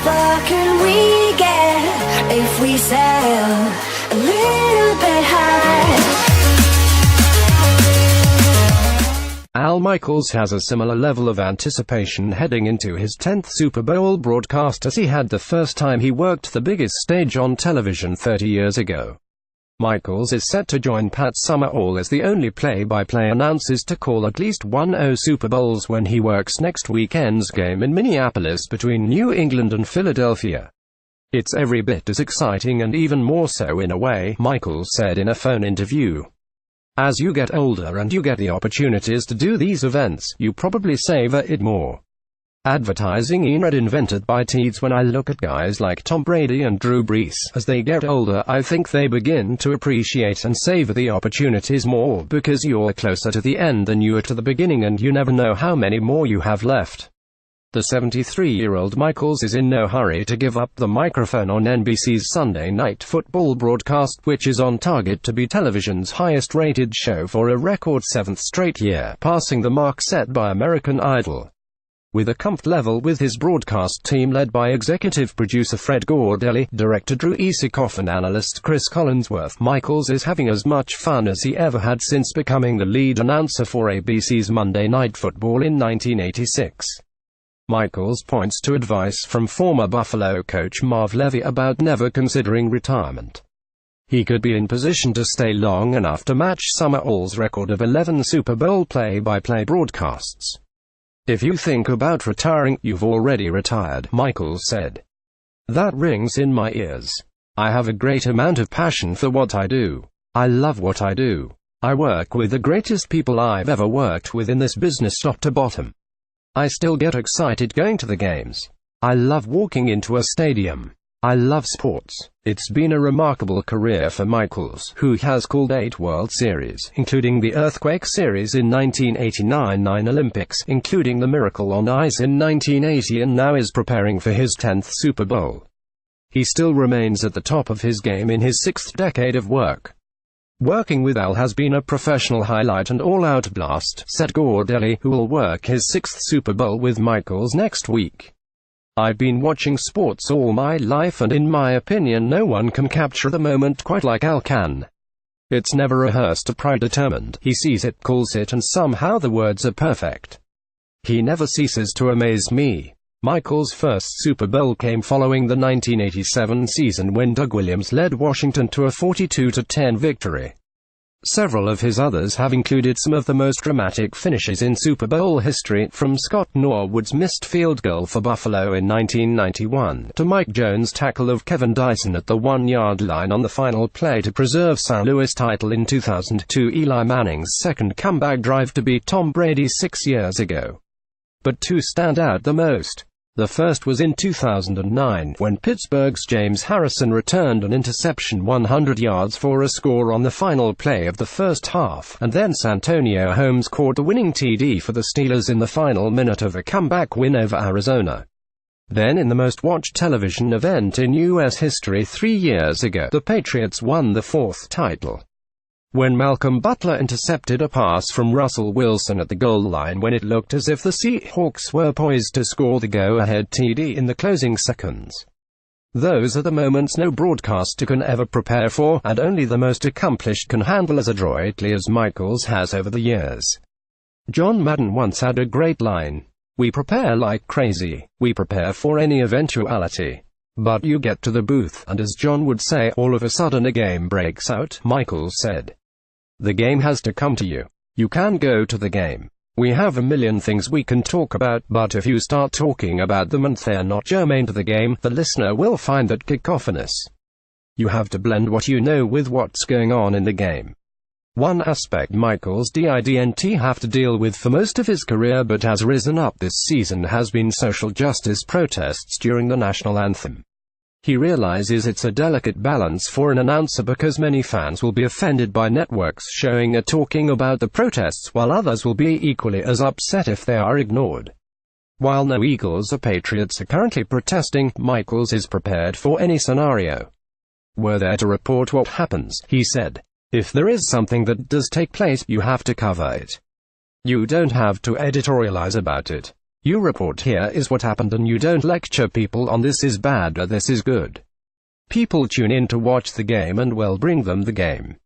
far can we get if we sail a little bit high? Al Michaels has a similar level of anticipation heading into his 10th Super Bowl broadcast as he had the first time he worked the biggest stage on television 30 years ago. Michaels is set to join Pat Summerall as the only play-by-play announcers to call at least one Super Bowls when he works next weekend's game in Minneapolis between New England and Philadelphia. "It's every bit as exciting and even more so in a way," Michaels said in a phone interview. "As you get older and you get the opportunities to do these events, you probably savor it more. Advertising ain't invented by teens. When I look at guys like Tom Brady and Drew Brees, as they get older, I think they begin to appreciate and savor the opportunities more, because you're closer to the end than you are to the beginning and you never know how many more you have left." The 73-year-old Michaels is in no hurry to give up the microphone on NBC's Sunday Night Football broadcast, which is on target to be television's highest-rated show for a record 7th straight year, passing the mark set by American Idol. With a comfort level with his broadcast team led by executive producer Fred Gordelli, director Drew Esikoff and analyst Chris Collinsworth, Michaels is having as much fun as he ever had since becoming the lead announcer for ABC's Monday Night Football in 1986. Michaels points to advice from former Buffalo coach Marv Levy about never considering retirement. He could be in position to stay long enough to match Summerall's record of 11 Super Bowl play-by-play broadcasts. "If you think about retiring, you've already retired," Michaels said. "That rings in my ears. I have a great amount of passion for what I do. I love what I do. I work with the greatest people I've ever worked with in this business top to bottom. I still get excited going to the games. I love walking into a stadium. I love sports." It's been a remarkable career for Michaels, who has called 8 World Series, including the Earthquake Series in 1989, 9 Olympics, including the Miracle on Ice in 1980, and now is preparing for his 10th Super Bowl. He still remains at the top of his game in his 6th decade of work. "Working with Al has been a professional highlight and all-out blast," said Gordelli, who will work his 6th Super Bowl with Michaels next week. "I've been watching sports all my life and in my opinion no one can capture the moment quite like Al can. It's never rehearsed or predetermined. He sees it, calls it, and somehow the words are perfect. He never ceases to amaze me." Michaels' first Super Bowl came following the 1987 season when Doug Williams led Washington to a 42-10 victory. Several of his others have included some of the most dramatic finishes in Super Bowl history, from Scott Norwood's missed field goal for Buffalo in 1991, to Mike Jones' tackle of Kevin Dyson at the 1-yard line on the final play to preserve St. Louis' title in 2002, Eli Manning's second comeback drive to beat Tom Brady 6 years ago. But two stand out the most. The first was in 2009, when Pittsburgh's James Harrison returned an interception 100 yards for a score on the final play of the first half, and then Santonio Holmes caught the winning TD for the Steelers in the final minute of a comeback win over Arizona. Then in the most watched television event in U.S. history 3 years ago, the Patriots won the 4th title, when Malcolm Butler intercepted a pass from Russell Wilson at the goal line when it looked as if the Seahawks were poised to score the go-ahead TD in the closing seconds. Those are the moments no broadcaster can ever prepare for, and only the most accomplished can handle as adroitly as Michaels has over the years. John Madden once had a great line: "We prepare like crazy. We prepare for any eventuality. But you get to the booth, and as John would say, all of a sudden a game breaks out," Michaels said. "The game has to come to you. You can go to the game. We have a million things we can talk about, but if you start talking about them and they're not germane to the game, the listener will find that cacophonous. You have to blend what you know with what's going on in the game." One aspect Michaels didn't have to deal with for most of his career but has risen up this season has been social justice protests during the national anthem. He realizes it's a delicate balance for an announcer because many fans will be offended by networks showing or talking about the protests, while others will be equally as upset if they are ignored. While no Eagles or Patriots are currently protesting, Michaels is prepared for any scenario. "We're there to report what happens," he said. "If there is something that does take place, you have to cover it. You don't have to editorialize about it. You report here is what happened and you don't lecture people on this is bad or this is good. People tune in to watch the game and well, bring them the game.